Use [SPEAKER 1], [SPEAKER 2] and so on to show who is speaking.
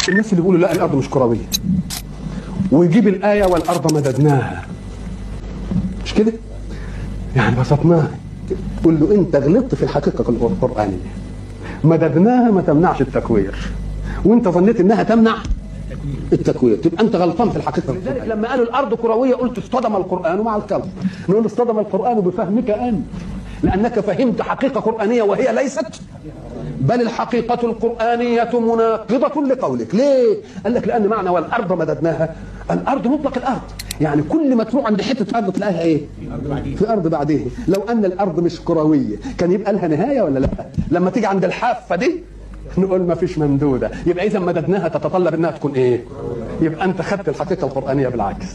[SPEAKER 1] الناس اللي بيقولوا لا الارض مش كرويه ويجيب الايه والارض مددناها، مش كده؟ يعني بسطناها. تقول له انت غلطت في الحقيقه القرانيه. مددناها ما تمنعش التكوير، وانت ظنيت انها تمنع التكوير، تبقى انت غلطان في الحقيقه. لذلك لما قالوا الارض كرويه قلت اصطدم القران مع الكون. نقول اصطدم القران بفهمك انت، لانك فهمت حقيقه قرانيه وهي ليست، بل الحقيقه القرانيه مناقضه لقولك. ليه؟ قال لك لان معنى والارض مددناها، الارض مطلق الارض، يعني كل ما تروح عند حته ارض تلاقيها ايه؟ في ارض بعديه. لو ان الارض مش كرويه كان يبقى لها نهايه ولا لا؟ لما تيجي عند الحافه دي نقول ما فيش ممدوده، يبقى اذا مددناها تتطلب انها تكون ايه؟ يبقى انت خدت الحقيقه القرانيه بالعكس.